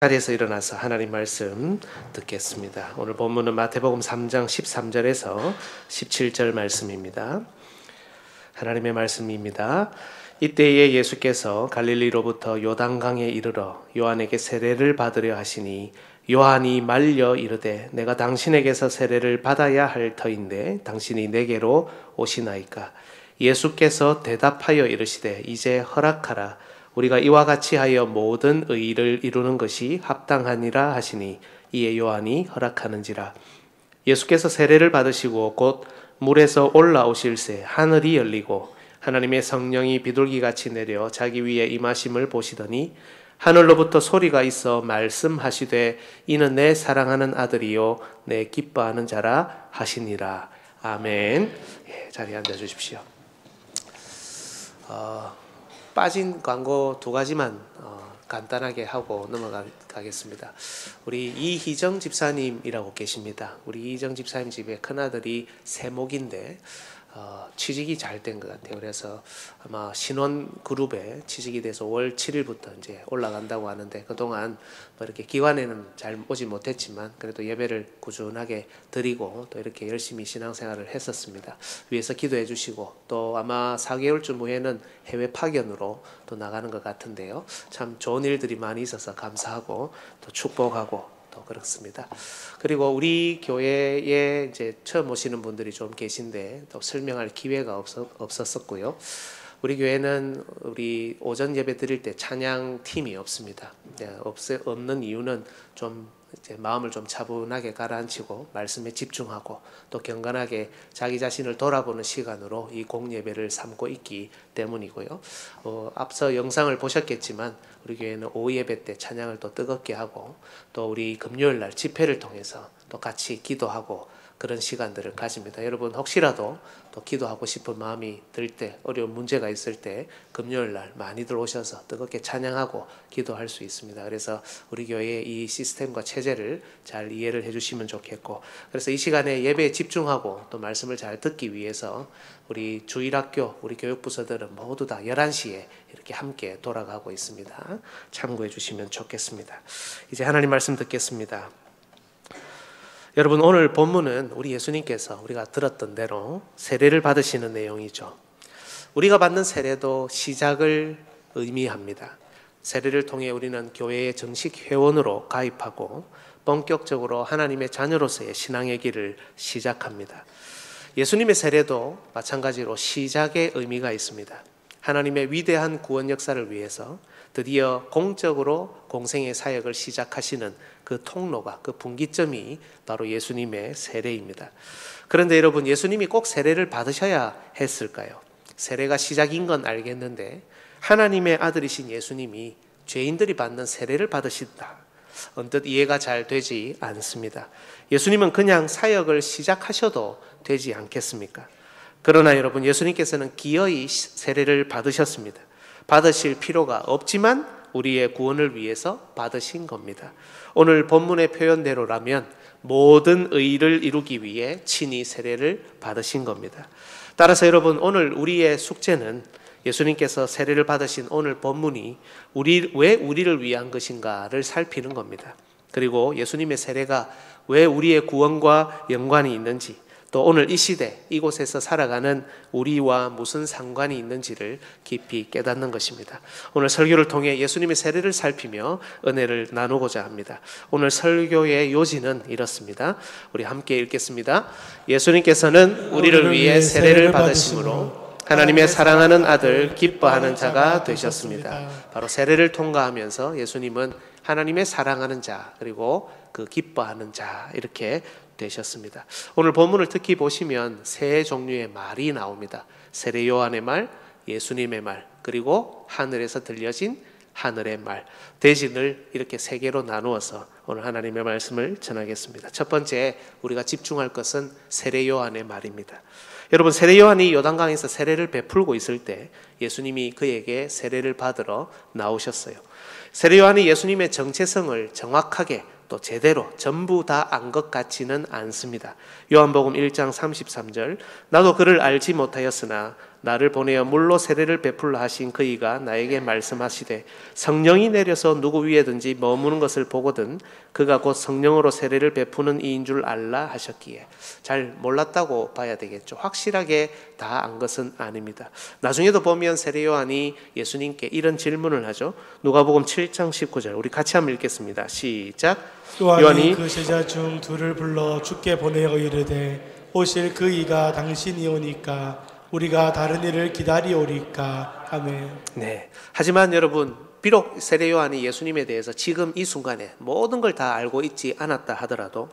자리에서 일어나서 하나님 말씀 듣겠습니다. 오늘 본문은 마태복음 3장 13절에서 17절 말씀입니다. 하나님의 말씀입니다. 이때에 예수께서 갈릴리로부터 요단강에 이르러 요한에게 세례를 받으려 하시니 요한이 말려 이르되 내가 당신에게서 세례를 받아야 할 터인데 당신이 내게로 오시나이까. 예수께서 대답하여 이르시되 이제 허락하라. 우리가 이와 같이 하여 모든 의를 이루는 것이 합당하니라 하시니 이에 요한이 허락하는지라. 예수께서 세례를 받으시고 곧 물에서 올라오실새 하늘이 열리고 하나님의 성령이 비둘기같이 내려 자기 위에 임하심을 보시더니 하늘로부터 소리가 있어 말씀하시되 이는 내 사랑하는 아들이요 내 기뻐하는 자라 하시니라. 아멘. 자리에 앉아주십시오. 빠진 광고 두 가지만 간단하게 하고 넘어가겠습니다. 우리 이희정 집사님이라고 계십니다. 우리 이희정 집사님 집에 큰아들이 세목인데 취직이 잘 된 것 같아요. 그래서 아마 신혼 그룹에 취직이 돼서 5월 7일부터 이제 올라간다고 하는데 그동안 뭐 이렇게 기관에는 잘 오지 못했지만 그래도 예배를 꾸준하게 드리고 또 이렇게 열심히 신앙생활을 했었습니다. 위에서 기도해 주시고 또 아마 4개월쯤 후에는 해외 파견으로 또 나가는 것 같은데요. 참 좋은 일들이 많이 있어서 감사하고 또 축복하고 또 그렇습니다. 그리고 우리 교회에 이제 처음 오시는 분들이 좀 계신데 또 설명할 기회가 없었고요. 우리 교회는 우리 오전 예배 드릴 때 찬양 팀이 없습니다. 없는 이유는 좀 이제 마음을 좀 차분하게 가라앉히고 말씀에 집중하고 또 경건하게 자기 자신을 돌아보는 시간으로 이 공예배를 삼고 있기 때문이고요. 앞서 영상을 보셨겠지만 우리 교회는 오후 예배 때 찬양을 또 뜨겁게 하고 또 우리 금요일 날 집회를 통해서 또 같이 기도하고 그런 시간들을 가집니다. 여러분 혹시라도 또 기도하고 싶은 마음이 들 때 어려운 문제가 있을 때 금요일 날 많이들 오셔서 뜨겁게 찬양하고 기도할 수 있습니다. 그래서 우리 교회의 이 시스템과 체제를 잘 이해를 해주시면 좋겠고 그래서 이 시간에 예배에 집중하고 또 말씀을 잘 듣기 위해서 우리 주일학교 우리 교육부서들은 모두 다 11시에 이렇게 함께 돌아가고 있습니다. 참고해 주시면 좋겠습니다. 이제 하나님 말씀 듣겠습니다. 여러분 오늘 본문은 우리 예수님께서 우리가 들었던 대로 세례를 받으시는 내용이죠. 우리가 받는 세례도 시작을 의미합니다. 세례를 통해 우리는 교회의 정식 회원으로 가입하고 본격적으로 하나님의 자녀로서의 신앙의 길을 시작합니다. 예수님의 세례도 마찬가지로 시작의 의미가 있습니다. 하나님의 위대한 구원 역사를 위해서 드디어 공적으로 공생의 사역을 시작하시는 그 통로가 그 분기점이 바로 예수님의 세례입니다. 그런데 여러분 예수님이 꼭 세례를 받으셔야 했을까요? 세례가 시작인 건 알겠는데 하나님의 아들이신 예수님이 죄인들이 받는 세례를 받으신다. 언뜻 이해가 잘 되지 않습니다. 예수님은 그냥 사역을 시작하셔도 되지 않겠습니까? 그러나 여러분 예수님께서는 기어이 세례를 받으셨습니다. 받으실 필요가 없지만 우리의 구원을 위해서 받으신 겁니다. 오늘 본문의 표현대로라면 모든 의를 이루기 위해 친히 세례를 받으신 겁니다. 따라서 여러분 오늘 우리의 숙제는 예수님께서 세례를 받으신 오늘 본문이 왜 우리를 위한 것인가를 살피는 겁니다. 그리고 예수님의 세례가 왜 우리의 구원과 연관이 있는지 또 오늘 이 시대 이곳에서 살아가는 우리와 무슨 상관이 있는지를 깊이 깨닫는 것입니다. 오늘 설교를 통해 예수님의 세례를 살피며 은혜를 나누고자 합니다. 오늘 설교의 요지는 이렇습니다. 우리 함께 읽겠습니다. 예수님께서는 우리를 위해 세례를 받으심으로 하나님의 사랑하는 아들 기뻐하는 자가 되셨습니다. 바로 세례를 통과하면서 예수님은 하나님의 사랑하는 자 그리고 그 기뻐하는 자 이렇게 되셨습니다. 오늘 본문을 특히 보시면 세 종류의 말이 나옵니다. 세례 요한의 말, 예수님의 말, 그리고 하늘에서 들려진 하늘의 말, 대진을 이렇게 세 개로 나누어서 오늘 하나님의 말씀을 전하겠습니다. 첫 번째 우리가 집중할 것은 세례 요한의 말입니다. 여러분 세례 요한이 요단강에서 세례를 베풀고 있을 때 예수님이 그에게 세례를 받으러 나오셨어요. 세례 요한이 예수님의 정체성을 정확하게 또 제대로 전부 다 안 것 같지는 않습니다. 요한복음 1장 33절 나도 그를 알지 못하였으나 나를 보내어 물로 세례를 베풀라 하신 그이가 나에게 말씀하시되 성령이 내려서 누구 위에든지 머무는 것을 보거든 그가 곧 성령으로 세례를 베푸는 이인 줄 알라 하셨기에. 잘 몰랐다고 봐야 되겠죠. 확실하게 다 안 것은 아닙니다. 나중에도 보면 세례 요한이 예수님께 이런 질문을 하죠. 누가복음 7장 19절 우리 같이 한번 읽겠습니다. 시작. 요한이 그 제자 중 둘을 불러 주께 보내어 이르되 오실 그 이가 당신이오니까 우리가 다른 이를 기다리오리까. 아멘. 네. 하지만 여러분, 비록 세례 요한이 예수님에 대해서 지금 이 순간에 모든 걸 다 알고 있지 않았다 하더라도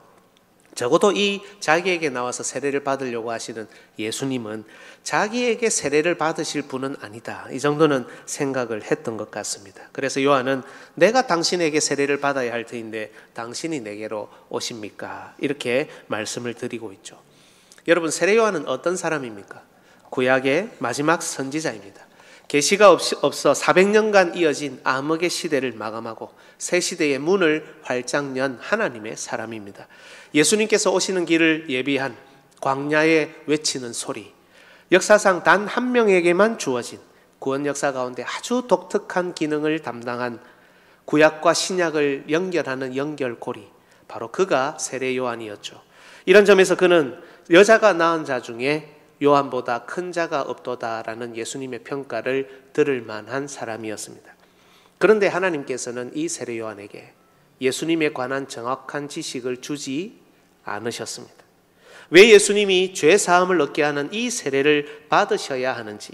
적어도 이 자기에게 나와서 세례를 받으려고 하시는 예수님은 자기에게 세례를 받으실 분은 아니다. 이 정도는 생각을 했던 것 같습니다. 그래서 요한은 내가 당신에게 세례를 받아야 할 터인데 당신이 내게로 오십니까? 이렇게 말씀을 드리고 있죠. 여러분, 세례 요한은 어떤 사람입니까? 구약의 마지막 선지자입니다. 계시가 없어 400년간 이어진 암흑의 시대를 마감하고 새 시대의 문을 활짝 연 하나님의 사람입니다. 예수님께서 오시는 길을 예비한 광야에 외치는 소리, 역사상 단 한 명에게만 주어진 구원 역사 가운데 아주 독특한 기능을 담당한 구약과 신약을 연결하는 연결고리, 바로 그가 세례 요한이었죠. 이런 점에서 그는 여자가 낳은 자 중에 요한보다 큰 자가 없도다라는 예수님의 평가를 들을 만한 사람이었습니다. 그런데 하나님께서는 이 세례 요한에게 예수님에 관한 정확한 지식을 주지 않으셨습니다. 왜 예수님이 죄 사함을 얻게 하는 이 세례를 받으셔야 하는지,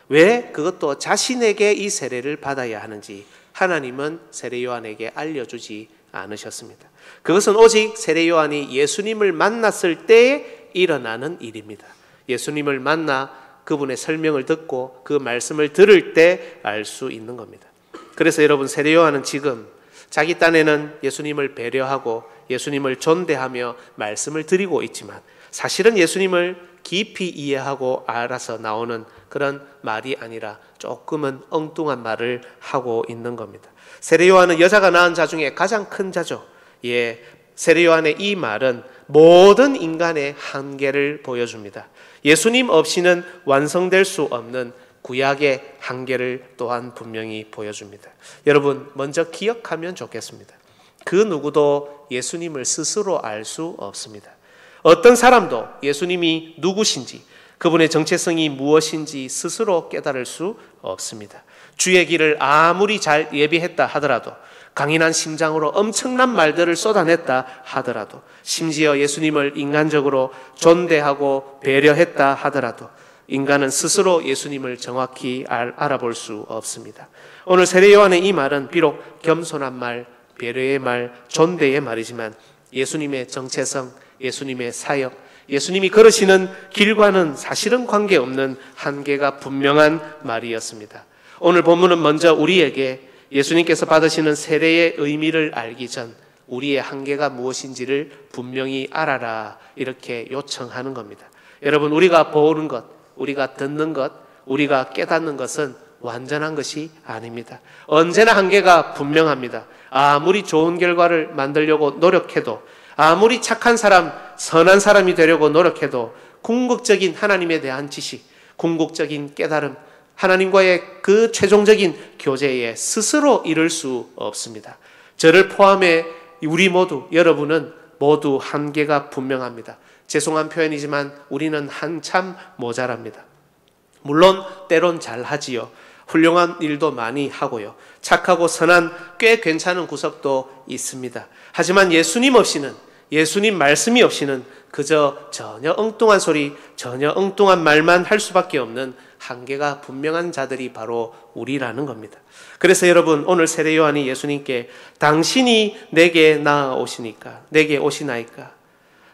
왜 그것도 자신에게 이 세례를 받아야 하는지 하나님은 세례 요한에게 알려주지 않으셨습니다. 그것은 오직 세례 요한이 예수님을 만났을 때에 일어나는 일입니다. 예수님을 만나 그분의 설명을 듣고 그 말씀을 들을 때 알 수 있는 겁니다. 그래서 여러분, 세례 요한은 지금 자기 딴에는 예수님을 배려하고 예수님을 존대하며 말씀을 드리고 있지만 사실은 예수님을 깊이 이해하고 알아서 나오는 그런 말이 아니라 조금은 엉뚱한 말을 하고 있는 겁니다. 세례 요한은 여자가 낳은 자 중에 가장 큰 자죠. 세례 요한의 이 말은 모든 인간의 한계를 보여줍니다. 예수님 없이는 완성될 수 없는 구약의 한계를 또한 분명히 보여줍니다. 여러분, 먼저 기억하면 좋겠습니다. 그 누구도 예수님을 스스로 알 수 없습니다. 어떤 사람도 예수님이 누구신지, 그분의 정체성이 무엇인지 스스로 깨달을 수 없습니다. 주의 길을 아무리 잘 예비했다 하더라도, 강인한 심장으로 엄청난 말들을 쏟아냈다 하더라도, 심지어 예수님을 인간적으로 존대하고 배려했다 하더라도 인간은 스스로 예수님을 정확히 알아볼 수 없습니다. 오늘 세례 요한의 이 말은 비록 겸손한 말, 배려의 말, 존대의 말이지만 예수님의 정체성, 예수님의 사역, 예수님이 걸으시는 길과는 사실은 관계없는 한계가 분명한 말이었습니다. 오늘 본문은 먼저 우리에게 예수님께서 받으시는 세례의 의미를 알기 전 우리의 한계가 무엇인지를 분명히 알아라, 이렇게 요청하는 겁니다. 여러분, 우리가 보는 것, 우리가 듣는 것, 우리가 깨닫는 것은 완전한 것이 아닙니다. 언제나 한계가 분명합니다. 아무리 좋은 결과를 만들려고 노력해도, 아무리 착한 사람, 선한 사람이 되려고 노력해도 궁극적인 하나님에 대한 지식, 궁극적인 깨달음, 하나님과의 그 최종적인 교제에 스스로 이룰 수 없습니다. 저를 포함해 우리 모두, 여러분은 모두 한계가 분명합니다. 죄송한 표현이지만 우리는 한참 모자랍니다. 물론 때론 잘하지요. 훌륭한 일도 많이 하고요. 착하고 선한 꽤 괜찮은 구석도 있습니다. 하지만 예수님 없이는, 예수님 말씀이 없이는 그저 전혀 엉뚱한 소리, 전혀 엉뚱한 말만 할 수밖에 없는 한계가 분명한 자들이 바로 우리라는 겁니다. 그래서 여러분, 오늘 세례 요한이 예수님께 당신이 내게 나아오시니까, 내게 오시나이까?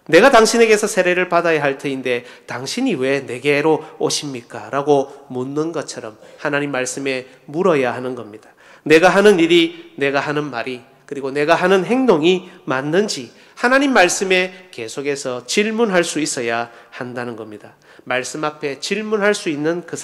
내가 당신에게서 세례를 받아야 할 터인데 당신이 왜 내게로 오십니까? 라고 묻는 것처럼 하나님 말씀에 물어야 하는 겁니다. 내가 하는 일이, 내가 하는 말이, 그리고 내가 하는 행동이 맞는지 하나님 말씀에 계속해서 질문할 수 있어야 한다는 겁니다. 말씀 앞에 질문할 수 있는 그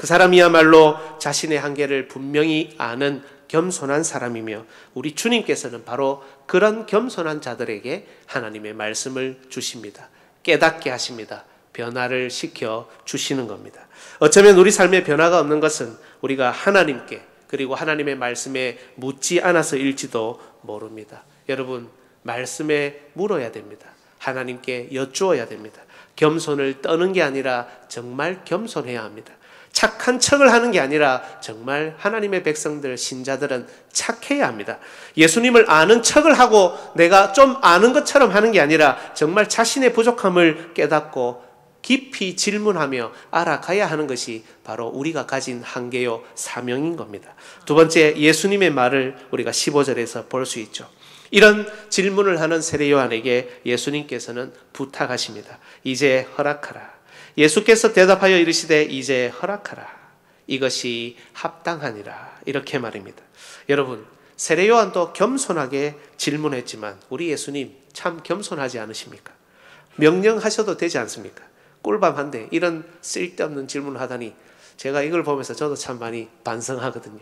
사람이야말로 자신의 한계를 분명히 아는 겸손한 사람이며 우리 주님께서는 바로 그런 겸손한 자들에게 하나님의 말씀을 주십니다. 깨닫게 하십니다. 변화를 시켜 주시는 겁니다. 어쩌면 우리 삶에 변화가 없는 것은 우리가 하나님께 그리고 하나님의 말씀에 묻지 않아서일지도 모릅니다. 여러분, 말씀에 물어야 됩니다. 하나님께 여쭈어야 됩니다. 겸손을 떠는 게 아니라 정말 겸손해야 합니다. 착한 척을 하는 게 아니라 정말 하나님의 백성들, 신자들은 착해야 합니다. 예수님을 아는 척을 하고 내가 좀 아는 것처럼 하는 게 아니라 정말 자신의 부족함을 깨닫고 깊이 질문하며 알아가야 하는 것이 바로 우리가 가진 한계요 사명인 겁니다. 두 번째, 예수님의 말을 우리가 15절에서 볼 수 있죠. 이런 질문을 하는 세례 요한에게 예수님께서는 부탁하십니다. 이제 허락하라. 예수께서 대답하여 이르시되 이제 허락하라. 이것이 합당하니라. 이렇게 말입니다. 여러분, 세례 요한도 겸손하게 질문했지만 우리 예수님 참 겸손하지 않으십니까? 명령하셔도 되지 않습니까? 꿀밤한데 이런 쓸데없는 질문을 하다니, 제가 이걸 보면서 저도 참 많이 반성하거든요.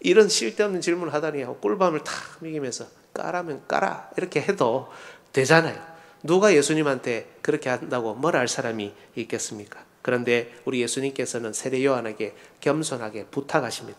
이런 쓸데없는 질문을 하다니 하고 꿀밤을 탁 먹이면서 까라면 까라 이렇게 해도 되잖아요. 누가 예수님한테 그렇게 한다고 뭘 할 사람이 있겠습니까? 그런데 우리 예수님께서는 세례 요한에게 겸손하게 부탁하십니다.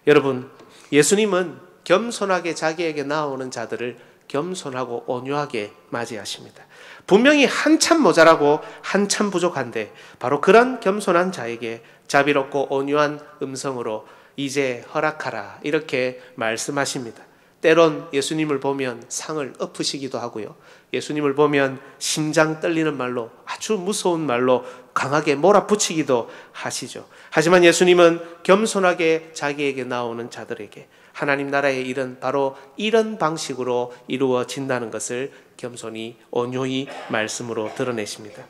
여러분, 예수님은 겸손하게 자기에게 나오는 자들을 겸손하고 온유하게 맞이하십니다. 분명히 한참 모자라고 한참 부족한데 바로 그런 겸손한 자에게 자비롭고 온유한 음성으로 이제 허락하라 이렇게 말씀하십니다. 때론 예수님을 보면 상을 엎으시기도 하고요. 예수님을 보면 심장 떨리는 말로, 아주 무서운 말로 강하게 몰아붙이기도 하시죠. 하지만 예수님은 겸손하게 자기에게 나오는 자들에게 하나님 나라의 일은 바로 이런 방식으로 이루어진다는 것을 겸손히 온유히 말씀으로 드러내십니다.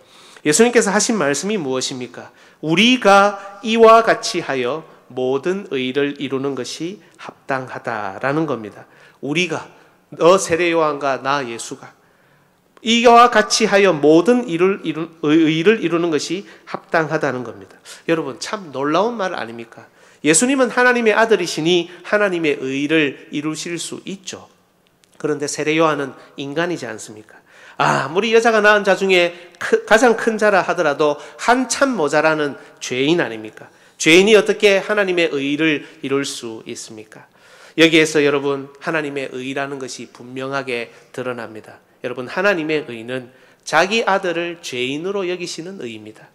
예수님께서 하신 말씀이 무엇입니까? 우리가 이와 같이 하여 모든 의를 이루는 것이 합당하다라는 겁니다. 우리가, 너 세례 요한과 나 예수가 이와 같이 하여 모든 의를 이루는 것이 합당하다는 겁니다. 여러분, 참 놀라운 말 아닙니까? 예수님은 하나님의 아들이시니 하나님의 의를 이루실 수 있죠. 그런데 세례 요한은 인간이지 않습니까? 아무리 여자가 낳은 자 중에 가장 큰 자라 하더라도 한참 모자라는 죄인 아닙니까? 죄인이 어떻게 하나님의 의를 이룰 수 있습니까? 여기에서 여러분, 하나님의 의라는 것이 분명하게 드러납니다. 여러분, 하나님의 의는 자기 아들을 죄인으로 여기시는 의입니다.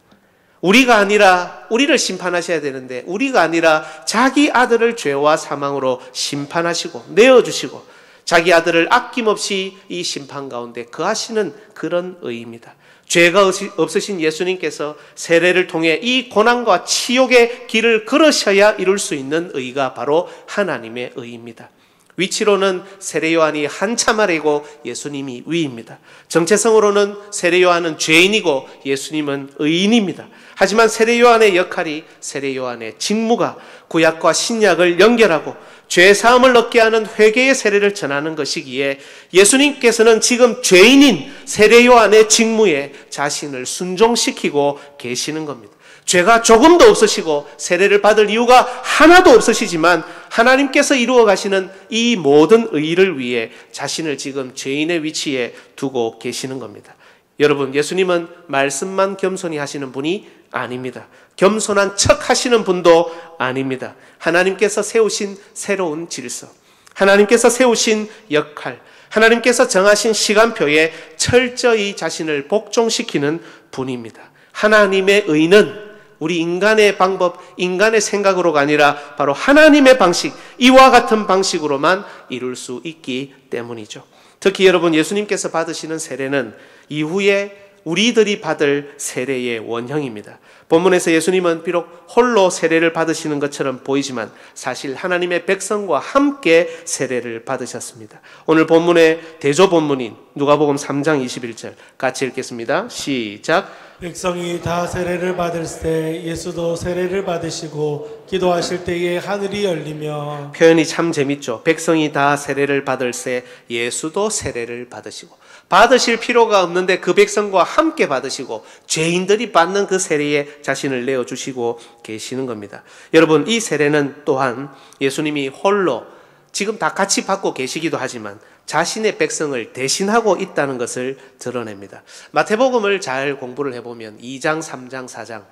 우리가 아니라 우리를 심판하셔야 되는데 우리가 아니라 자기 아들을 죄와 사망으로 심판하시고 내어주시고 자기 아들을 아낌없이 이 심판 가운데 거하시는 그런 의입니다. 죄가 없으신 예수님께서 세례를 통해 이 고난과 치욕의 길을 걸으셔야 이룰 수 있는 의가 바로 하나님의 의입니다. 위치로는 세례 요한이 한참 아래고 예수님이 위입니다. 정체성으로는 세례 요한은 죄인이고 예수님은 의인입니다. 하지만 세례 요한의 역할이, 세례 요한의 직무가 구약과 신약을 연결하고 죄 사함을 얻게 하는 회개의 세례를 전하는 것이기에 예수님께서는 지금 죄인인 세례 요한의 직무에 자신을 순종시키고 계시는 겁니다. 죄가 조금도 없으시고 세례를 받을 이유가 하나도 없으시지만 하나님께서 이루어 가시는 이 모든 의를 위해 자신을 지금 죄인의 위치에 두고 계시는 겁니다. 여러분, 예수님은 말씀만 겸손히 하시는 분이 아닙니다. 겸손한 척 하시는 분도 아닙니다. 하나님께서 세우신 새로운 질서, 하나님께서 세우신 역할, 하나님께서 정하신 시간표에 철저히 자신을 복종시키는 분입니다. 하나님의 의는 우리 인간의 방법, 인간의 생각으로가 아니라 바로 하나님의 방식, 이와 같은 방식으로만 이룰 수 있기 때문이죠. 특히 여러분, 예수님께서 받으시는 세례는 이후에 우리들이 받을 세례의 원형입니다. 본문에서 예수님은 비록 홀로 세례를 받으시는 것처럼 보이지만 사실 하나님의 백성과 함께 세례를 받으셨습니다. 오늘 본문의 대조 본문인 누가복음 3장 21절 같이 읽겠습니다. 시작. 백성이 다 세례를 받을 때 예수도 세례를 받으시고 기도하실 때에 하늘이 열리며. 표현이 참 재밌죠. 백성이 다 세례를 받을 때 예수도 세례를 받으시고, 받으실 필요가 없는데 그 백성과 함께 받으시고 죄인들이 받는 그 세례에 자신을 내어주시고 계시는 겁니다. 여러분, 이 세례는 또한 예수님이 홀로 지금 다 같이 받고 계시기도 하지만 자신의 백성을 대신하고 있다는 것을 드러냅니다. 마태복음을 잘 공부를 해보면 2장, 3장, 4장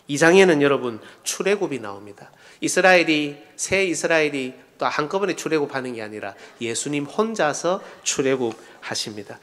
2장에는 여러분 출애굽이 나옵니다. 새 이스라엘이 또 한꺼번에 출애굽하는 게 아니라 예수님 혼자서 출애굽하십니다.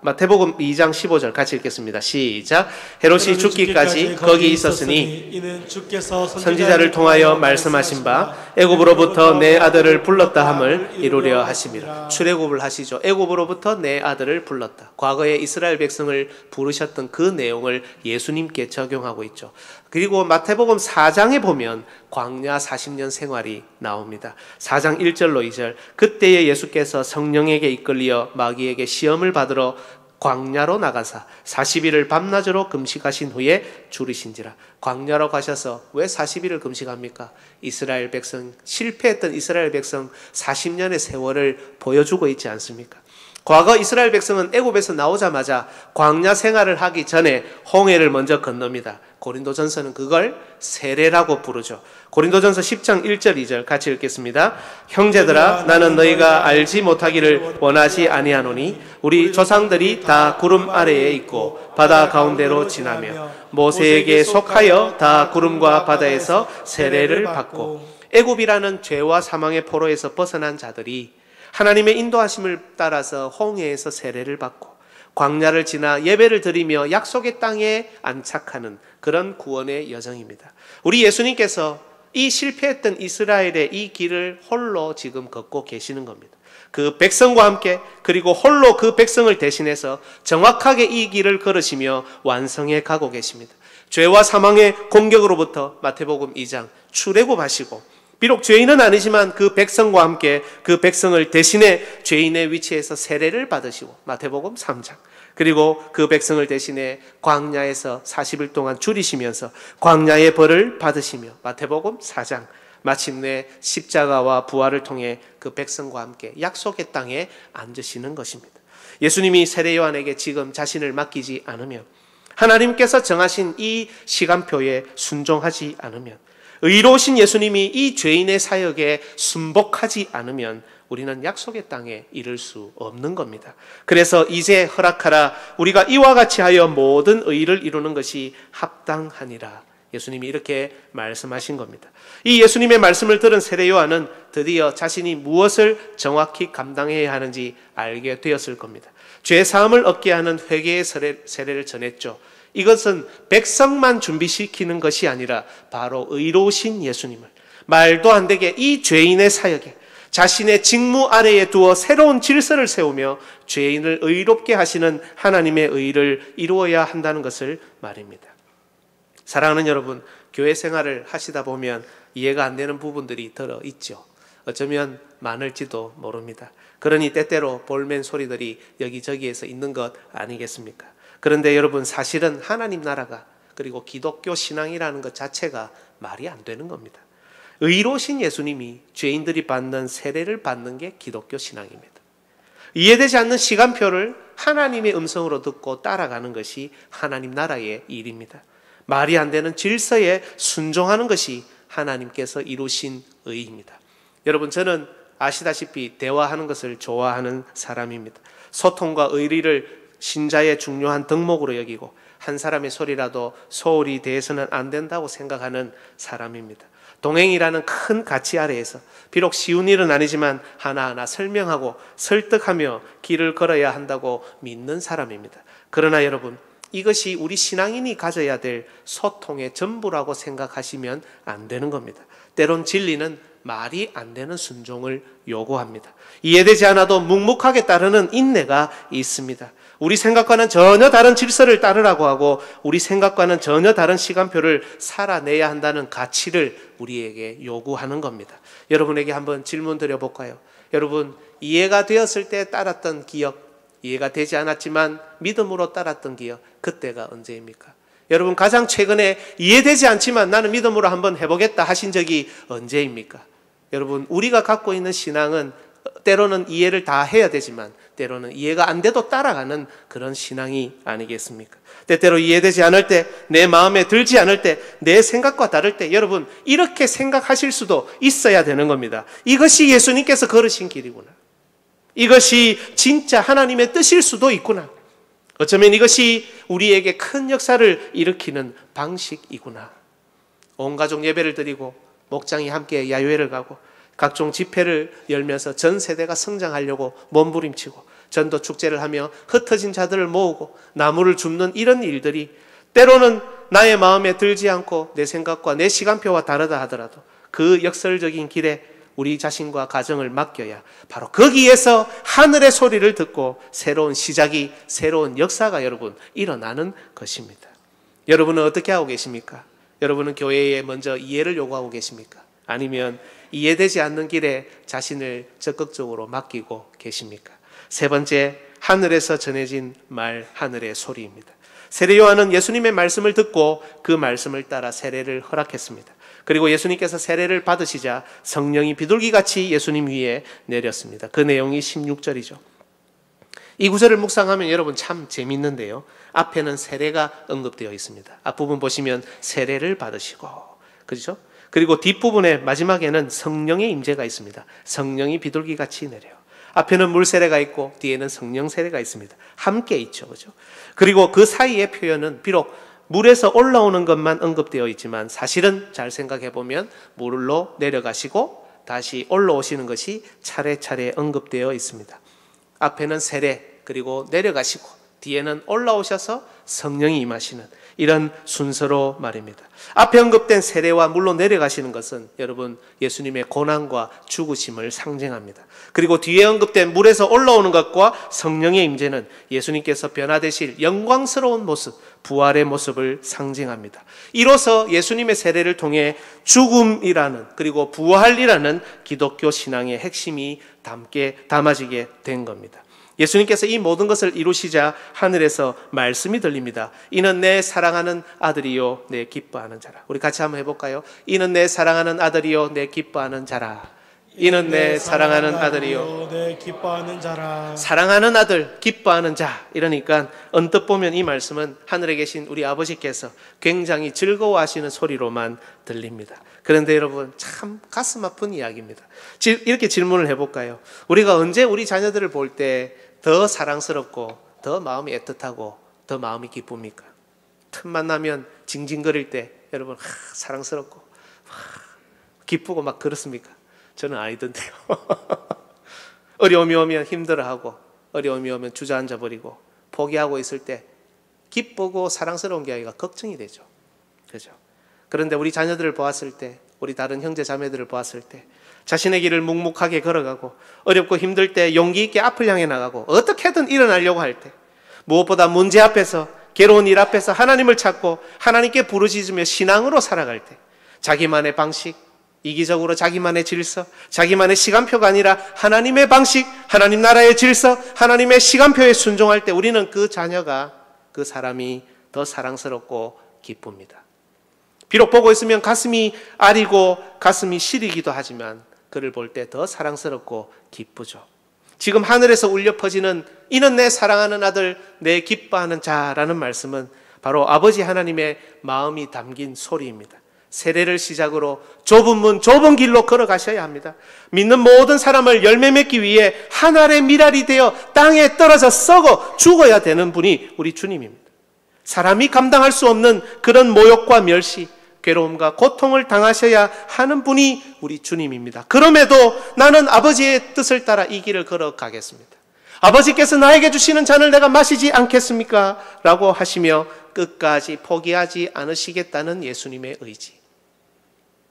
마태복음 2장 15절 같이 읽겠습니다. 시작. 헤롯이 죽기까지 거기 있었으니 이는 주께서 선지자를 통하여 말씀하신 바 애굽으로부터 내 아들을 불렀다 함을 이루려 하심이라. 출애굽을 하시죠. 애굽으로부터 내 아들을 불렀다. 과거에 이스라엘 백성을 부르셨던 그 내용을 예수님께 적용하고 있죠. 그리고 마태복음 4장에 보면 광야 40년 생활이 나옵니다. 4장 1절로 2절. 그때에 예수께서 성령에게 이끌려 마귀에게 시험을 받으러 광야로 나가사 40일을 밤낮으로 금식하신 후에 죽으신지라. 광야로 가셔서 왜 40일을 금식합니까? 이스라엘 백성, 실패했던 이스라엘 백성 40년의 세월을 보여주고 있지 않습니까? 과거 이스라엘 백성은 애굽에서 나오자마자 광야 생활을 하기 전에 홍해를 먼저 건넙니다. 고린도전서는 그걸 세례라고 부르죠. 고린도전서 10장 1절 2절 같이 읽겠습니다. 형제들아, 나는 너희가 알지 못하기를 원하지 아니하노니 우리 조상들이 다 구름 아래에 있고 바다 가운데로 지나며 모세에게 속하여 다 구름과 바다에서 세례를 받고. 애굽이라는 죄와 사망의 포로에서 벗어난 자들이 하나님의 인도하심을 따라서 홍해에서 세례를 받고 광야를 지나 예배를 드리며 약속의 땅에 안착하는 그런 구원의 여정입니다. 우리 예수님께서 이 실패했던 이스라엘의 이 길을 홀로 지금 걷고 계시는 겁니다. 그 백성과 함께, 그리고 홀로 그 백성을 대신해서 정확하게 이 길을 걸으시며 완성해 가고 계십니다. 죄와 사망의 공격으로부터 마태복음 2장 출애굽하시고, 비록 죄인은 아니지만 그 백성과 함께 그 백성을 대신해 죄인의 위치에서 세례를 받으시고, 마태복음 3장. 그리고 그 백성을 대신해 광야에서 40일 동안 줄이시면서 광야의 벌을 받으시며, 마태복음 4장. 마침내 십자가와 부활을 통해 그 백성과 함께 약속의 땅에 앉으시는 것입니다. 예수님이 세례 요한에게 지금 자신을 맡기지 않으면, 하나님께서 정하신 이 시간표에 순종하지 않으면, 의로우신 예수님이 이 죄인의 사역에 순복하지 않으면 우리는 약속의 땅에 이를 수 없는 겁니다. 그래서 이제 허락하라, 우리가 이와 같이 하여 모든 의를 이루는 것이 합당하니라. 예수님이 이렇게 말씀하신 겁니다. 이 예수님의 말씀을 들은 세례 요한은 드디어 자신이 무엇을 정확히 감당해야 하는지 알게 되었을 겁니다. 죄 사함을 얻게 하는 회개의 세례를 전했죠. 이것은 백성만 준비시키는 것이 아니라 바로 의로우신 예수님을 말도 안 되게 이 죄인의 사역에 자신의 직무 아래에 두어 새로운 질서를 세우며 죄인을 의롭게 하시는 하나님의 의를 이루어야 한다는 것을 말입니다. 사랑하는 여러분, 교회 생활을 하시다 보면 이해가 안 되는 부분들이 들어 있죠. 어쩌면 많을지도 모릅니다. 그러니 때때로 볼멘 소리들이 여기저기에서 있는 것 아니겠습니까? 그런데 여러분, 사실은 하나님 나라가, 그리고 기독교 신앙이라는 것 자체가 말이 안 되는 겁니다. 의로우신 예수님이 죄인들이 받는 세례를 받는 게 기독교 신앙입니다. 이해되지 않는 시간표를 하나님의 음성으로 듣고 따라가는 것이 하나님 나라의 일입니다. 말이 안 되는 질서에 순종하는 것이 하나님께서 이루신 의입니다. 여러분, 저는 아시다시피 대화하는 것을 좋아하는 사람입니다. 소통과 의리를 신자의 중요한 덕목으로 여기고 한 사람의 소리라도 소홀히 대해서는 안 된다고 생각하는 사람입니다. 동행이라는 큰 가치 아래에서 비록 쉬운 일은 아니지만 하나하나 설명하고 설득하며 길을 걸어야 한다고 믿는 사람입니다. 그러나 여러분, 이것이 우리 신앙인이 가져야 될 소통의 전부라고 생각하시면 안 되는 겁니다. 때론 진리는 말이 안 되는 순종을 요구합니다. 이해되지 않아도 묵묵하게 따르는 인내가 있습니다. 우리 생각과는 전혀 다른 질서를 따르라고 하고 우리 생각과는 전혀 다른 시간표를 살아내야 한다는 가치를 우리에게 요구하는 겁니다. 여러분에게 한번 질문 드려볼까요? 여러분, 이해가 되었을 때 따랐던 기억, 이해가 되지 않았지만 믿음으로 따랐던 기억, 그때가 언제입니까? 여러분, 가장 최근에 이해되지 않지만 나는 믿음으로 한번 해보겠다 하신 적이 언제입니까? 여러분, 우리가 갖고 있는 신앙은 때로는 이해를 다 해야 되지만 때로는 이해가 안 돼도 따라가는 그런 신앙이 아니겠습니까? 때때로 이해되지 않을 때, 내 마음에 들지 않을 때, 내 생각과 다를 때, 여러분, 이렇게 생각하실 수도 있어야 되는 겁니다. 이것이 예수님께서 걸으신 길이구나. 이것이 진짜 하나님의 뜻일 수도 있구나. 어쩌면 이것이 우리에게 큰 역사를 일으키는 방식이구나. 온 가족 예배를 드리고 목장이 함께 야유회를 가고 각종 집회를 열면서 전 세대가 성장하려고 몸부림치고 전도 축제를 하며 흩어진 자들을 모으고 나무를 줍는 이런 일들이 때로는 나의 마음에 들지 않고 내 생각과 내 시간표와 다르다 하더라도 그 역설적인 길에 우리 자신과 가정을 맡겨야 바로 거기에서 하늘의 소리를 듣고 새로운 시작이, 새로운 역사가 여러분 일어나는 것입니다. 여러분은 어떻게 하고 계십니까? 여러분은 교회에 먼저 이해를 요구하고 계십니까? 아니면 이해되지 않는 길에 자신을 적극적으로 맡기고 계십니까? 세 번째, 하늘에서 전해진 말, 하늘의 소리입니다. 세례 요한은 예수님의 말씀을 듣고 그 말씀을 따라 세례를 허락했습니다. 그리고 예수님께서 세례를 받으시자 성령이 비둘기같이 예수님 위에 내렸습니다. 그 내용이 16절이죠. 이 구절을 묵상하면 여러분 참 재밌는데요. 앞에는 세례가 언급되어 있습니다. 앞부분 보시면 세례를 받으시고, 그렇죠? 그리고 뒷부분에 마지막에는 성령의 임재가 있습니다. 성령이 비둘기같이 내려요. 앞에는 물 세례가 있고 뒤에는 성령 세례가 있습니다. 함께 있죠, 그렇죠? 그리고 그 사이의 표현은 비록 물에서 올라오는 것만 언급되어 있지만 사실은 잘 생각해 보면 물로 내려가시고 다시 올라오시는 것이 차례차례 언급되어 있습니다. 앞에는 세례, 그리고 내려가시고 뒤에는 올라오셔서 성령이 임하시는 이런 순서로 말입니다. 앞에 언급된 세례와 물로 내려가시는 것은 여러분 예수님의 고난과 죽으심을 상징합니다. 그리고 뒤에 언급된 물에서 올라오는 것과 성령의 임재는 예수님께서 변화되실 영광스러운 모습, 부활의 모습을 상징합니다. 이로써 예수님의 세례를 통해 죽음이라는 그리고 부활이라는 기독교 신앙의 핵심이 담아지게 된 겁니다. 예수님께서 이 모든 것을 이루시자 하늘에서 말씀이 들립니다. 이는 내 사랑하는 아들이요 내 기뻐하는 자라. 우리 같이 한번 해볼까요? 이는 내 사랑하는 아들이요 내 기뻐하는 자라. 이는 내 사랑하는 아들이요 내 기뻐하는 자라. 사랑하는 아들, 기뻐하는 자. 이러니까 언뜻 보면 이 말씀은 하늘에 계신 우리 아버지께서 굉장히 즐거워하시는 소리로만 들립니다. 그런데 여러분 참 가슴 아픈 이야기입니다. 이렇게 질문을 해볼까요? 우리가 언제 우리 자녀들을 볼 때 더 사랑스럽고 더 마음이 애틋하고 더 마음이 기쁩니까? 틈만 나면 징징거릴 때 여러분 사랑스럽고 기쁘고 막 그렇습니까? 저는 아니던데요. 어려움이 오면 힘들어하고 어려움이 오면 주저앉아 버리고 포기하고 있을 때 기쁘고 사랑스러운 게 아니라 걱정이 되죠. 그렇죠? 그런데 우리 자녀들을 보았을 때, 우리 다른 형제 자매들을 보았을 때 자신의 길을 묵묵하게 걸어가고 어렵고 힘들 때 용기 있게 앞을 향해 나가고 어떻게든 일어나려고 할 때 무엇보다 문제 앞에서 괴로운 일 앞에서 하나님을 찾고 하나님께 부르짖으며 신앙으로 살아갈 때 자기만의 방식, 이기적으로 자기만의 질서, 자기만의 시간표가 아니라 하나님의 방식, 하나님 나라의 질서, 하나님의 시간표에 순종할 때 우리는 그 자녀가, 그 사람이 더 사랑스럽고 기쁩니다. 비록 보고 있으면 가슴이 아리고 가슴이 시리기도 하지만 그를 볼 때 더 사랑스럽고 기쁘죠. 지금 하늘에서 울려 퍼지는 이는 내 사랑하는 아들, 내 기뻐하는 자라는 말씀은 바로 아버지 하나님의 마음이 담긴 소리입니다. 세례를 시작으로 좁은 문, 좁은 길로 걸어가셔야 합니다. 믿는 모든 사람을 열매 맺기 위해 한 알의 밀알이 되어 땅에 떨어져 썩어 죽어야 되는 분이 우리 주님입니다. 사람이 감당할 수 없는 그런 모욕과 멸시, 괴로움과 고통을 당하셔야 하는 분이 우리 주님입니다. 그럼에도 나는 아버지의 뜻을 따라 이 길을 걸어가겠습니다. 아버지께서 나에게 주시는 잔을 내가 마시지 않겠습니까? 라고 하시며 끝까지 포기하지 않으시겠다는 예수님의 의지.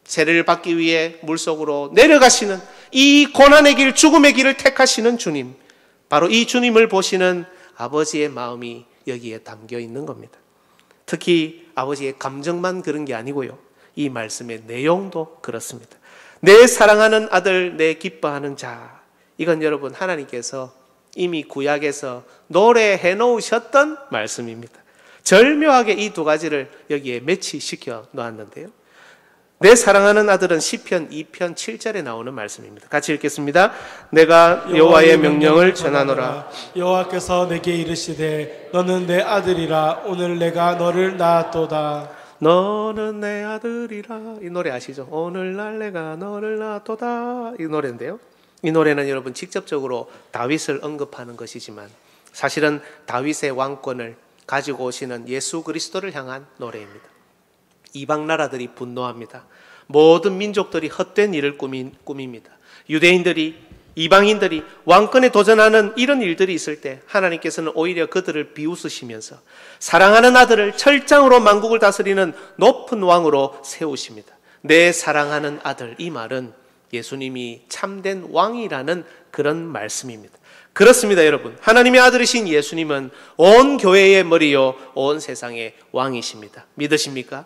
세례를 받기 위해 물속으로 내려가시는 이 고난의 길, 죽음의 길을 택하시는 주님, 바로 이 주님을 보시는 아버지의 마음이 여기에 담겨 있는 겁니다. 특히 아버지의 감정만 그런 게 아니고요, 이 말씀의 내용도 그렇습니다. 내 사랑하는 아들, 내 기뻐하는 자. 이건 여러분 하나님께서 이미 구약에서 노래해 놓으셨던 말씀입니다. 절묘하게 이 두 가지를 여기에 매치시켜 놓았는데요, 내 사랑하는 아들은 시편 2편 7절에 나오는 말씀입니다. 같이 읽겠습니다. 내가 여호와의 명령을 전하노라. 여호와께서 내게 이르시되 너는 내 아들이라. 오늘 내가 너를 낳았도다. 너는 내 아들이라. 이 노래 아시죠? 오늘날 내가 너를 낳았도다. 이 노래인데요, 이 노래는 여러분 직접적으로 다윗을 언급하는 것이지만 사실은 다윗의 왕권을 가지고 오시는 예수 그리스도를 향한 노래입니다. 이방 나라들이 분노합니다. 모든 민족들이 헛된 일을 꾸밉니다. 유대인들이, 이방인들이 왕권에 도전하는 이런 일들이 있을 때 하나님께서는 오히려 그들을 비웃으시면서 사랑하는 아들을 철장으로 만국을 다스리는 높은 왕으로 세우십니다. 내 사랑하는 아들, 이 말은 예수님이 참된 왕이라는 그런 말씀입니다. 그렇습니다, 여러분. 하나님의 아들이신 예수님은 온 교회의 머리요 온 세상의 왕이십니다. 믿으십니까?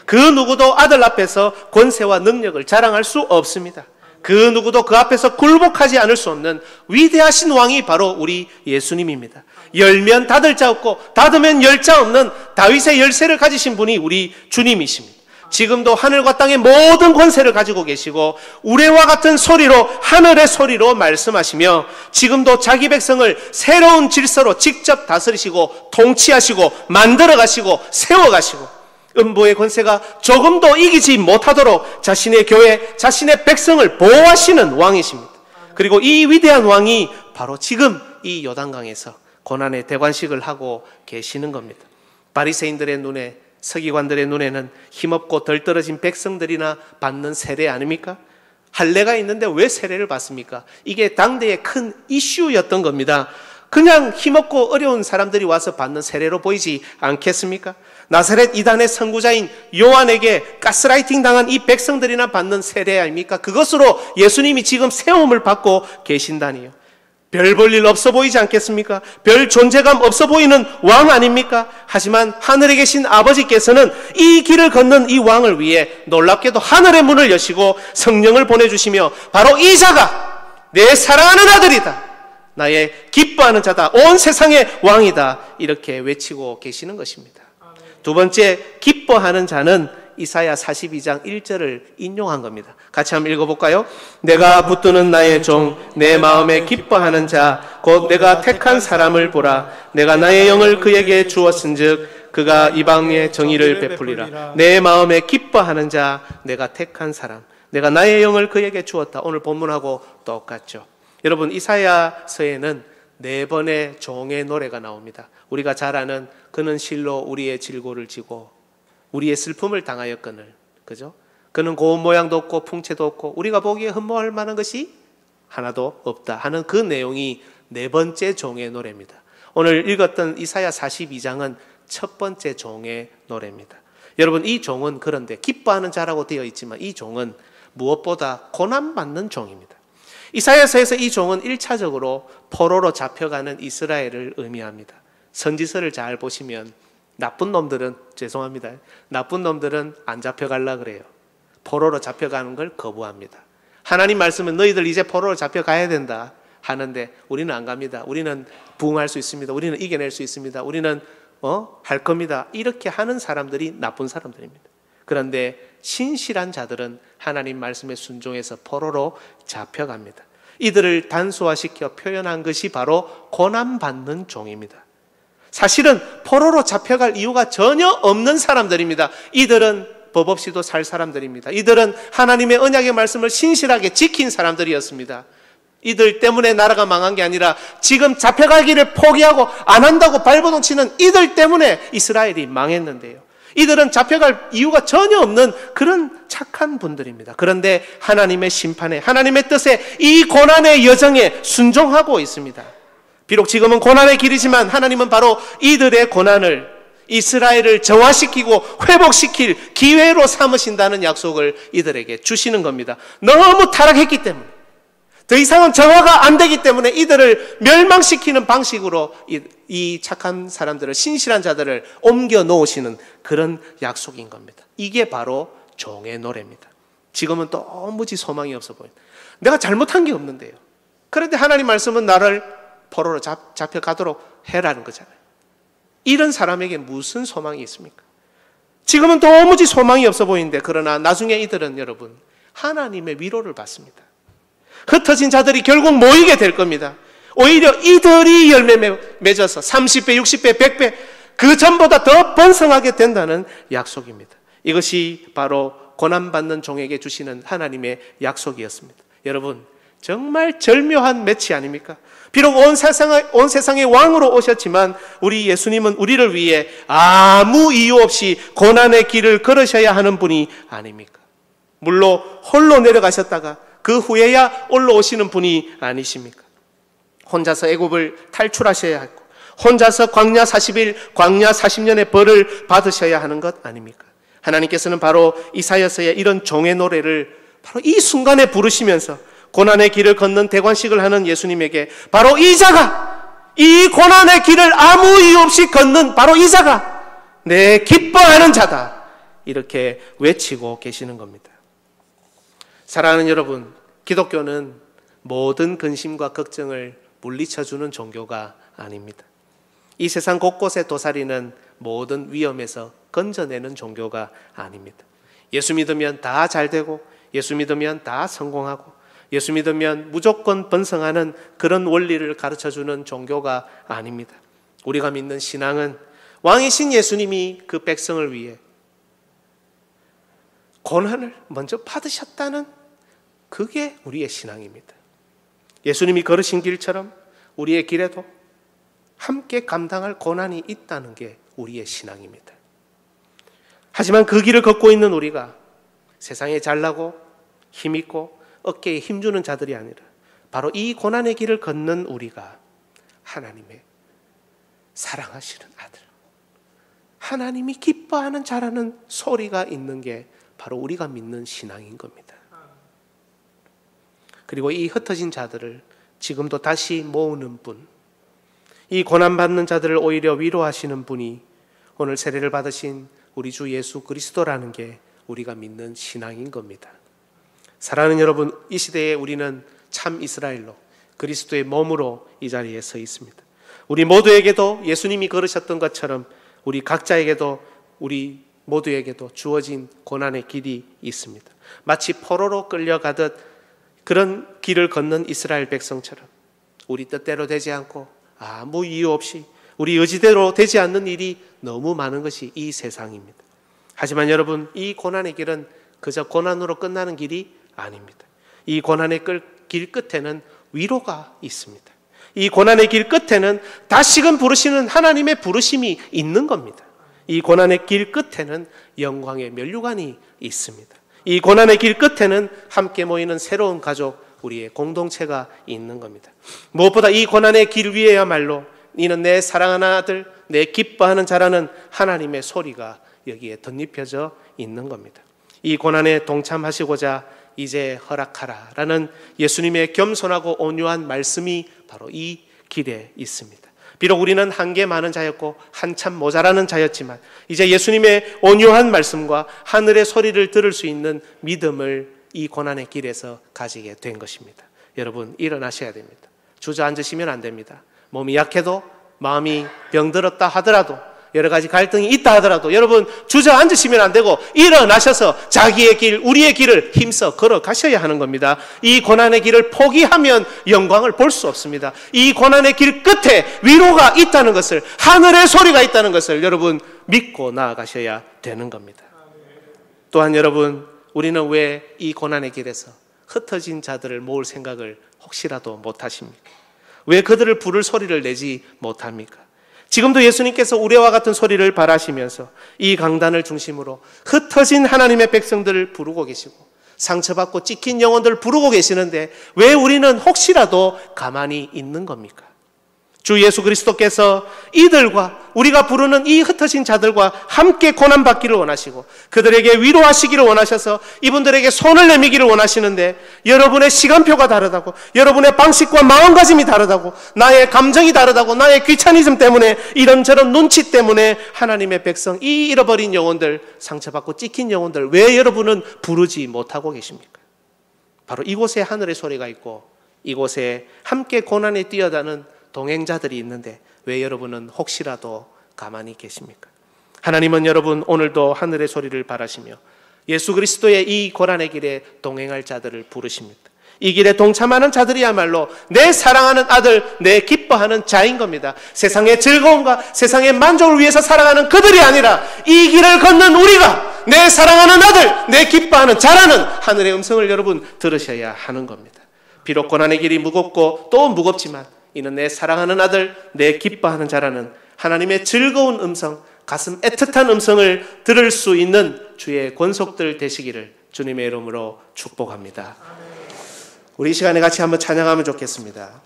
그 누구도 아들 앞에서 권세와 능력을 자랑할 수 없습니다. 그 누구도 그 앞에서 굴복하지 않을 수 없는 위대하신 왕이 바로 우리 예수님입니다. 열면 닫을 자 없고 닫으면 열 자 없는 다윗의 열쇠를 가지신 분이 우리 주님이십니다. 지금도 하늘과 땅의 모든 권세를 가지고 계시고 우레와 같은 소리로, 하늘의 소리로 말씀하시며 지금도 자기 백성을 새로운 질서로 직접 다스리시고 통치하시고 만들어가시고 세워가시고 음부의 권세가 조금도 이기지 못하도록 자신의 교회, 자신의 백성을 보호하시는 왕이십니다. 그리고 이 위대한 왕이 바로 지금 이 요단강에서 고난의 대관식을 하고 계시는 겁니다. 바리새인들의 눈에, 서기관들의 눈에는 힘없고 덜 떨어진 백성들이나 받는 세례 아닙니까? 할례가 있는데 왜 세례를 받습니까? 이게 당대의 큰 이슈였던 겁니다. 그냥 힘없고 어려운 사람들이 와서 받는 세례로 보이지 않겠습니까? 나사렛 이단의 선구자인 요한에게 가스라이팅 당한 이 백성들이나 받는 세례 아닙니까? 그것으로 예수님이 지금 세움을 받고 계신다니요. 별 볼 일 없어 보이지 않겠습니까? 별 존재감 없어 보이는 왕 아닙니까? 하지만 하늘에 계신 아버지께서는 이 길을 걷는 이 왕을 위해 놀랍게도 하늘의 문을 여시고 성령을 보내주시며 바로 이 자가 내 사랑하는 아들이다, 나의 기뻐하는 자다, 온 세상의 왕이다, 이렇게 외치고 계시는 것입니다. 두 번째, 기뻐하는 자는 이사야 42장 1절을 인용한 겁니다. 같이 한번 읽어볼까요? 내가 붙드는 나의 종, 내 마음에 기뻐하는 자, 곧 내가 택한 사람을 보라. 내가 나의 영을 그에게 주었은즉 그가 이방의 정의를 베풀리라. 내 마음에 기뻐하는 자, 내가 택한 사람, 내가 나의 영을 그에게 주었다. 오늘 본문하고 똑같죠. 여러분, 이사야서에는 4번의 종의 노래가 나옵니다. 우리가 잘 아는 그는 실로 우리의 질고를 지고 우리의 슬픔을 당하였거늘, 그죠? 그는 고운 모양도 없고 풍채도 없고 우리가 보기에 흠모할 만한 것이 하나도 없다 하는 그 내용이 4번째 종의 노래입니다. 오늘 읽었던 이사야 42장은 첫 번째 종의 노래입니다. 여러분, 이 종은 그런데 기뻐하는 자라고 되어 있지만 이 종은 무엇보다 고난받는 종입니다. 이사야서에서 이 종은 1차적으로 포로로 잡혀가는 이스라엘을 의미합니다. 선지서를 잘 보시면 나쁜 놈들은, 죄송합니다, 나쁜 놈들은 안 잡혀가려 그래요. 포로로 잡혀가는 걸 거부합니다. 하나님 말씀은 너희들 이제 포로로 잡혀가야 된다 하는데 우리는 안 갑니다. 우리는 부응할 수 있습니다. 우리는 이겨낼 수 있습니다. 우리는 할 겁니다. 이렇게 하는 사람들이 나쁜 사람들입니다. 그런데 신실한 자들은 하나님 말씀에 순종해서 포로로 잡혀갑니다. 이들을 단소화시켜 표현한 것이 바로 고난받는 종입니다. 사실은 포로로 잡혀갈 이유가 전혀 없는 사람들입니다. 이들은 법 없이도 살 사람들입니다. 이들은 하나님의 언약의 말씀을 신실하게 지킨 사람들이었습니다. 이들 때문에 나라가 망한 게 아니라 지금 잡혀가기를 포기하고 안 한다고 발버둥 치는 이들 때문에 이스라엘이 망했는데요. 이들은 잡혀갈 이유가 전혀 없는 그런 착한 분들입니다. 그런데 하나님의 심판에, 하나님의 뜻에, 이 고난의 여정에 순종하고 있습니다. 비록 지금은 고난의 길이지만 하나님은 바로 이들의 고난을, 이스라엘을 정화시키고 회복시킬 기회로 삼으신다는 약속을 이들에게 주시는 겁니다. 너무 타락했기 때문에, 더 이상은 정화가 안 되기 때문에 이들을 멸망시키는 방식으로 이 착한 사람들을, 신실한 자들을 옮겨 놓으시는 그런 약속인 겁니다. 이게 바로 종의 노래입니다. 지금은 도무지 소망이 없어 보입니다. 내가 잘못한 게 없는데요. 그런데 하나님 말씀은 나를 포로로 잡혀가도록 해라는 거잖아요. 이런 사람에게 무슨 소망이 있습니까? 지금은 도무지 소망이 없어 보이는데, 그러나 나중에 이들은 여러분 하나님의 위로를 받습니다. 흩어진 자들이 결국 모이게 될 겁니다. 오히려 이들이 열매 맺어서 30배, 60배, 100배 그 전보다 더 번성하게 된다는 약속입니다. 이것이 바로 고난받는 종에게 주시는 하나님의 약속이었습니다. 여러분, 정말 절묘한 매치 아닙니까? 비록 온 세상의 왕으로 오셨지만 우리 예수님은 우리를 위해 아무 이유 없이 고난의 길을 걸으셔야 하는 분이 아닙니까? 물로 홀로 내려가셨다가 그 후에야 올라오시는 분이 아니십니까? 혼자서 애굽을 탈출하셔야 하고 혼자서 광야 40일, 광야 40년의 벌을 받으셔야 하는 것 아닙니까? 하나님께서는 바로 이사야서의 이런 종의 노래를 바로 이 순간에 부르시면서 고난의 길을 걷는 대관식을 하는 예수님에게 바로 이 자가, 이 고난의 길을 아무 이유 없이 걷는 바로 이 자가 내 기뻐하는 자다, 이렇게 외치고 계시는 겁니다. 사랑하는 여러분, 기독교는 모든 근심과 걱정을 물리쳐주는 종교가 아닙니다. 이 세상 곳곳에 도사리는 모든 위험에서 건져내는 종교가 아닙니다. 예수 믿으면 다 잘되고 예수 믿으면 다 성공하고 예수 믿으면 무조건 번성하는 그런 원리를 가르쳐주는 종교가 아닙니다. 우리가 믿는 신앙은 왕이신 예수님이 그 백성을 위해 고난을 먼저 받으셨다는 그게 우리의 신앙입니다. 예수님이 걸으신 길처럼 우리의 길에도 함께 감당할 고난이 있다는 게 우리의 신앙입니다. 하지만 그 길을 걷고 있는 우리가 세상에 잘나고 힘있고 어깨에 힘주는 자들이 아니라 바로 이 고난의 길을 걷는 우리가 하나님의 사랑하시는 아들, 하나님이 기뻐하는 자라는 소리가 있는 게 바로 우리가 믿는 신앙인 겁니다. 그리고 이 흩어진 자들을 지금도 다시 모으는 분, 이 고난받는 자들을 오히려 위로하시는 분이 오늘 세례를 받으신 우리 주 예수 그리스도라는 게 우리가 믿는 신앙인 겁니다. 사랑하는 여러분, 이 시대에 우리는 참 이스라엘로 그리스도의 몸으로 이 자리에 서 있습니다. 우리 모두에게도 예수님이 걸으셨던 것처럼 우리 각자에게도 우리 모두에게도 주어진 고난의 길이 있습니다. 마치 포로로 끌려가듯 그런 길을 걷는 이스라엘 백성처럼 우리 뜻대로 되지 않고 아무 이유 없이 우리 의지대로 되지 않는 일이 너무 많은 것이 이 세상입니다. 하지만 여러분, 이 고난의 길은 그저 고난으로 끝나는 길이 아닙니다. 이 고난의 길 끝에는 위로가 있습니다. 이 고난의 길 끝에는 다시금 부르시는 하나님의 부르심이 있는 겁니다. 이 고난의 길 끝에는 영광의 면류관이 있습니다. 이 고난의 길 끝에는 함께 모이는 새로운 가족, 우리의 공동체가 있는 겁니다. 무엇보다 이 고난의 길 위에야말로 이는 내 사랑하는 아들, 내 기뻐하는 자라는 하나님의 소리가 여기에 덧입혀져 있는 겁니다. 이 고난에 동참하시고자 이제 허락하라라는 예수님의 겸손하고 온유한 말씀이 바로 이 길에 있습니다. 비록 우리는 한계 많은 자였고 한참 모자라는 자였지만 이제 예수님의 온유한 말씀과 하늘의 소리를 들을 수 있는 믿음을 이 고난의 길에서 가지게 된 것입니다. 여러분, 일어나셔야 됩니다. 주저앉으시면 안 됩니다. 몸이 약해도, 마음이 병들었다 하더라도, 여러 가지 갈등이 있다 하더라도 여러분 주저앉으시면 안 되고 일어나셔서 자기의 길, 우리의 길을 힘써 걸어가셔야 하는 겁니다. 이 고난의 길을 포기하면 영광을 볼 수 없습니다. 이 고난의 길 끝에 위로가 있다는 것을, 하늘의 소리가 있다는 것을 여러분 믿고 나아가셔야 되는 겁니다. 또한 여러분, 우리는 왜 이 고난의 길에서 흩어진 자들을 모을 생각을 혹시라도 못하십니까? 왜 그들을 부를 소리를 내지 못합니까? 지금도 예수님께서 우리와 같은 소리를 바라시면서 이 강단을 중심으로 흩어진 하나님의 백성들을 부르고 계시고 상처받고 찢긴 영혼들을 부르고 계시는데 왜 우리는 혹시라도 가만히 있는 겁니까? 주 예수 그리스도께서 이들과 우리가 부르는 이 흩어진 자들과 함께 고난받기를 원하시고 그들에게 위로하시기를 원하셔서 이분들에게 손을 내미기를 원하시는데 여러분의 시간표가 다르다고, 여러분의 방식과 마음가짐이 다르다고, 나의 감정이 다르다고, 나의 귀차니즘 때문에, 이런저런 눈치 때문에 하나님의 백성, 이 잃어버린 영혼들, 상처받고 찢긴 영혼들 왜 여러분은 부르지 못하고 계십니까? 바로 이곳에 하늘의 소리가 있고 이곳에 함께 고난에 뛰어다는 동행자들이 있는데 왜 여러분은 혹시라도 가만히 계십니까? 하나님은 여러분 오늘도 하늘의 소리를 바라시며 예수 그리스도의 이 고난의 길에 동행할 자들을 부르십니다. 이 길에 동참하는 자들이야말로 내 사랑하는 아들, 내 기뻐하는 자인 겁니다. 세상의 즐거움과 세상의 만족을 위해서 살아가는 그들이 아니라 이 길을 걷는 우리가 내 사랑하는 아들, 내 기뻐하는 자라는 하늘의 음성을 여러분 들으셔야 하는 겁니다. 비록 고난의 길이 무겁고 또 무겁지만 이는 내 사랑하는 아들, 내 기뻐하는 자라는 하나님의 즐거운 음성, 가슴 애틋한 음성을 들을 수 있는 주의 권속들 되시기를 주님의 이름으로 축복합니다. 우리 이 시간에 같이 한번 찬양하면 좋겠습니다.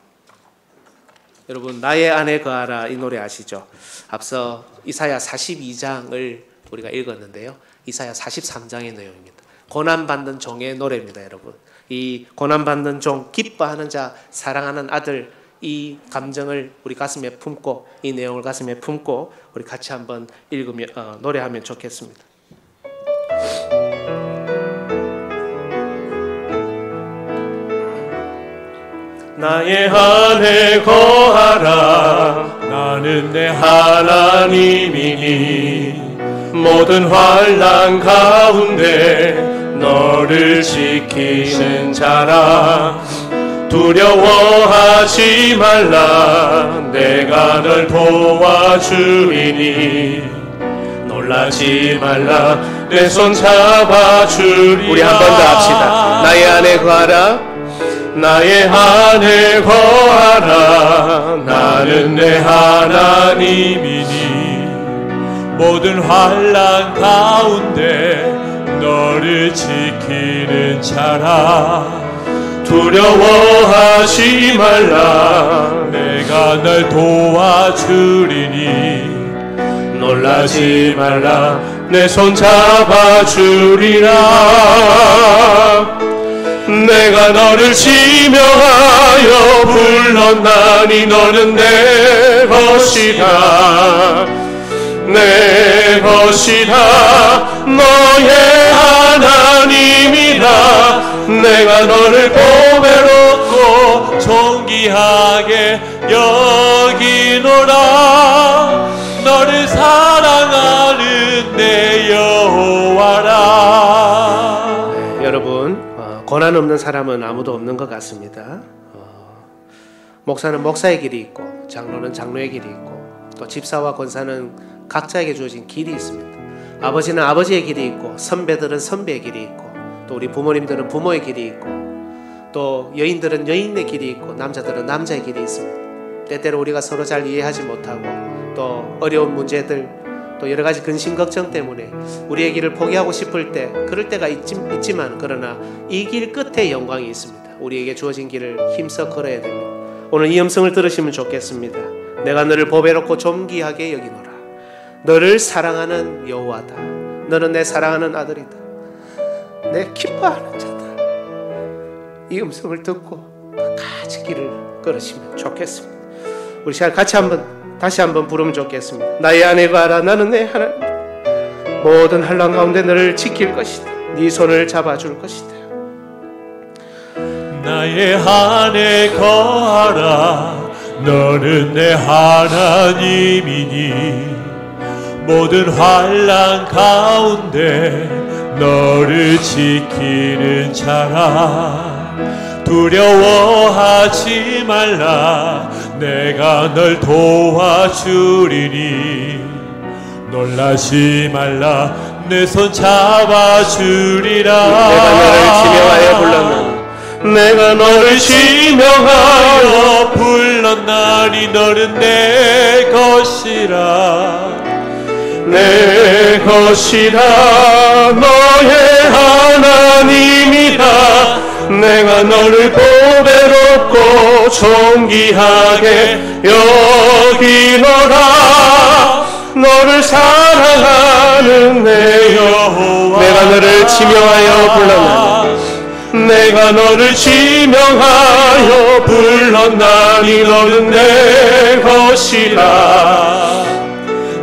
여러분, 나의 안에 거하라, 이 노래 아시죠? 앞서 이사야 42장을 우리가 읽었는데요, 이사야 43장의 내용입니다. 고난받는 종의 노래입니다. 여러분, 이 고난받는 종, 기뻐하는 자, 사랑하는 아들, 이 감정을 우리 가슴에 품고, 이 내용을 가슴에 품고 우리 같이 한번 읽으며 노래하면 좋겠습니다. 나의 안에 거하라, 나는 내 하나님이니 모든 환난 가운데 너를 지키는 자라. 두려워하지 말라, 내가 널 도와주리니 놀라지 말라, 내 손 잡아주리라. 우리 한 번 더 합시다. 나의 안에 거하라, 나의 안에 거하라, 나는 내 하나님이니 모든 환난 가운데 너를 지키는 자라. 두려워하지 말라, 내가 널 도와주리니 놀라지 말라, 내 손 잡아주리라. 내가 너를 지명하여 불렀나니 너는 내 것이다, 내 것이다, 너의 하나님이다. 내가 너를 보배롭고 존귀하게 여기노라. 너를 사랑하는 내 여호와라. 네, 여러분, 고난 없는 사람은 아무도 없는 것 같습니다. 목사는 목사의 길이 있고, 장로는 장로의 길이 있고, 또 집사와 권사는 각자에게 주어진 길이 있습니다. 아버지는 아버지의 길이 있고, 선배들은 선배의 길이 있고, 또 우리 부모님들은 부모의 길이 있고, 또 여인들은 여인의 길이 있고, 남자들은 남자의 길이 있습니다. 때때로 우리가 서로 잘 이해하지 못하고, 또 어려운 문제들, 또 여러 가지 근심 걱정 때문에 우리의 길을 포기하고 싶을 때, 그럴 때가 있지만 그러나 이 길 끝에 영광이 있습니다. 우리에게 주어진 길을 힘써 걸어야 됩니다. 오늘 이 음성을 들으시면 좋겠습니다. 내가 너를 보배롭고 존귀하게 여기노라. 너를 사랑하는 여호와다. 너는 내 사랑하는 아들이다. 내 기뻐하는 자다. 이 음성을 듣고 끝까지 길을 걸으시면 좋겠습니다. 우리 시간 같이 다시 한번 부르면 좋겠습니다. 나의 안에 거하라, 나는 내 하나님. 모든 환난 가운데 너를 지킬 것이다. 네 손을 잡아줄 것이다. 나의 안에 거하라, 너는 내 하나님이니 모든 환난 가운데 너를 지키는 자라. 두려워하지 말라, 내가 널 도와주리니 놀라지 말라, 내 손 잡아주리라. 내가 너를 지명하여 불렀나니 너는 내 것이라. 내 것이다, 너의 하나님이다. 내가 너를 보배롭고 존귀하게 여기노라. 너를 사랑하는 내 여호와. 내가 너를 지명하여 불렀나니, 내가 너를 지명하여 불렀나니 너는 내 것이다,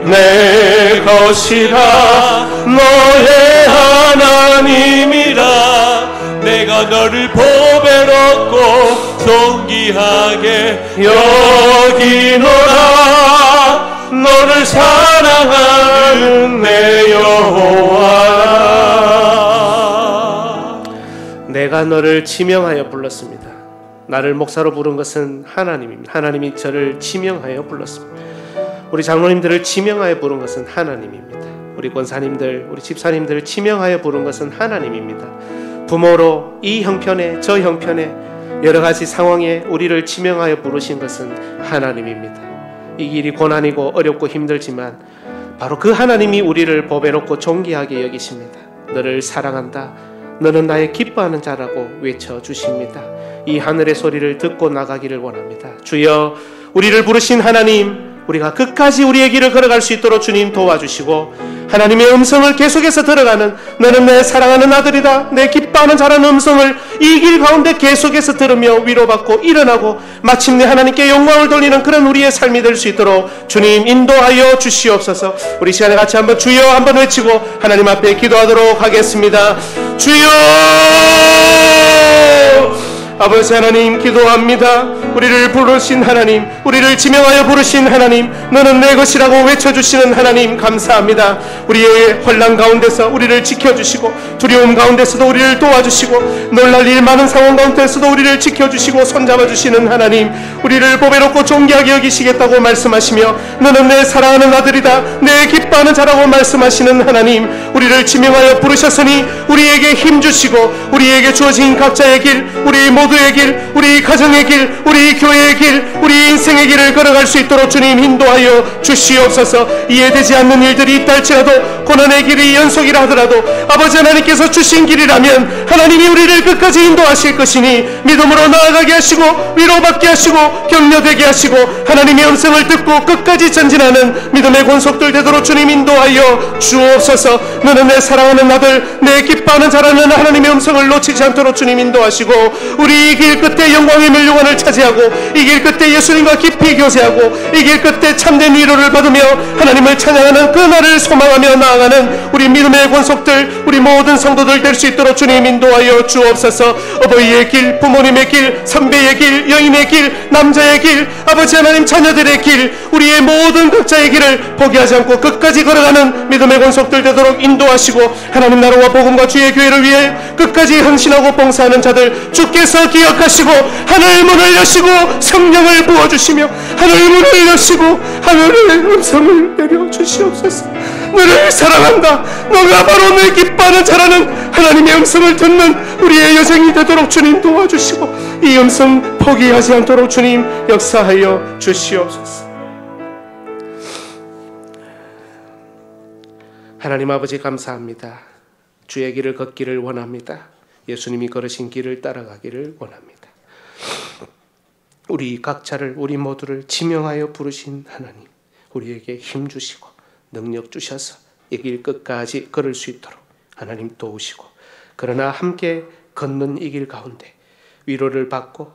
내 것이다, 너의 하나님이라. 내가 너를 보배롭고 존귀하게 여기노라. 너를 사랑하는 내 여호와. 내가 너를 지명하여 불렀습니다. 나를 목사로 부른 것은 하나님입니다. 하나님이 저를 지명하여 불렀습니다. 우리 장로님들을 지명하여 부른 것은 하나님입니다. 우리 권사님들, 우리 집사님들을 지명하여 부른 것은 하나님입니다. 부모로 이 형편에 저 형편에 여러 가지 상황에 우리를 지명하여 부르신 것은 하나님입니다. 이 길이 고난이고 어렵고 힘들지만 바로 그 하나님이 우리를 법에 놓고 존귀하게 여기십니다. 너를 사랑한다. 너는 나의 기뻐하는 자라고 외쳐주십니다. 이 하늘의 소리를 듣고 나가기를 원합니다. 주여, 우리를 부르신 하나님, 우리가 끝까지 우리의 길을 걸어갈 수 있도록 주님 도와주시고 하나님의 음성을 계속해서 들어가는 너는 내 사랑하는 아들이다, 내 기뻐하는 자라는 음성을 이 길 가운데 계속해서 들으며 위로받고 일어나고 마침내 하나님께 영광을 돌리는 그런 우리의 삶이 될 수 있도록 주님 인도하여 주시옵소서. 우리 시간에 같이 한번 주여 한번 외치고 하나님 앞에 기도하도록 하겠습니다. 주여! 아버지 하나님, 기도합니다. 우리를 부르신 하나님, 우리를 지명하여 부르신 하나님, 너는 내 것이라고 외쳐주시는 하나님 감사합니다. 우리의 혼란 가운데서 우리를 지켜주시고 두려움 가운데서도 우리를 도와주시고 놀랄 일 많은 상황 가운데서도 우리를 지켜주시고 손잡아주시는 하나님, 우리를 보배 놓고 존귀하게 여기시겠다고 말씀하시며 너는 내 사랑하는 아들이다, 내 기뻐하는 자라고 말씀하시는 하나님, 우리를 지명하여 부르셨으니 우리에게 힘주시고 우리에게 주어진 각자의 길, 우리 모두의 길, 우리 가정의 길, 우리 교회의 길, 우리 인생의 길을 걸어갈 수 있도록 주님 인도하여 주시옵소서. 이해되지 않는 일들이 있다 할지라도, 고난의 길이 연속이라 하더라도 아버지 하나님께서 주신 길이라면 하나님이 우리를 끝까지 인도하실 것이니 믿음으로 나아가게 하시고 위로받게 하시고 격려되게 하시고 하나님의 음성을 듣고 끝까지 전진하는 믿음의 권속들 되도록 주님 인도하여 주옵소서. 너는 내 사랑하는 아들, 내 기뻐하는 자라는 하나님의 음성을 놓치지 않도록 주님 인도하시고 우리 이 길 끝에 영광의 멸류관을 차지하고 이 길 끝에 예수님과 깊이 교제하고 이 길 끝에 참된 위로를 받으며 하나님을 찬양하는 그 날을 소망하며 나아가는 우리 믿음의 권속들, 우리 모든 성도들 될 수 있도록 주님 인도하여 주옵소서. 어버이의 길, 부모님의 길, 선배의 길, 여인의 길, 남자의 길, 아버지 하나님 자녀들의 길, 우리의 모든 각자의 길을 포기하지 않고 끝까지 걸어가는 믿음의 권속들 되도록 인도하시고 하나님 나라와 복음과 주의 교회를 위해 끝까지 헌신하고 봉사하는 자들 주께서 기억하시고 하늘 문을 여시고 성령을 부어주시며 하늘 문을 여시고 하늘의 음성을 내려주시옵소서. 너를 사랑한다, 너가 바로 내 기뻐하는 자라는 하나님의 음성을 듣는 우리의 여정이 되도록 주님 도와주시고 이 음성 포기하지 않도록 주님 역사하여 주시옵소서. 하나님 아버지 감사합니다. 주의 길을 걷기를 원합니다. 예수님이 걸으신 길을 따라가기를 원합니다. 우리 각자를, 우리 모두를 지명하여 부르신 하나님, 우리에게 힘 주시고 능력 주셔서 이 길 끝까지 걸을 수 있도록 하나님 도우시고, 그러나 함께 걷는 이 길 가운데 위로를 받고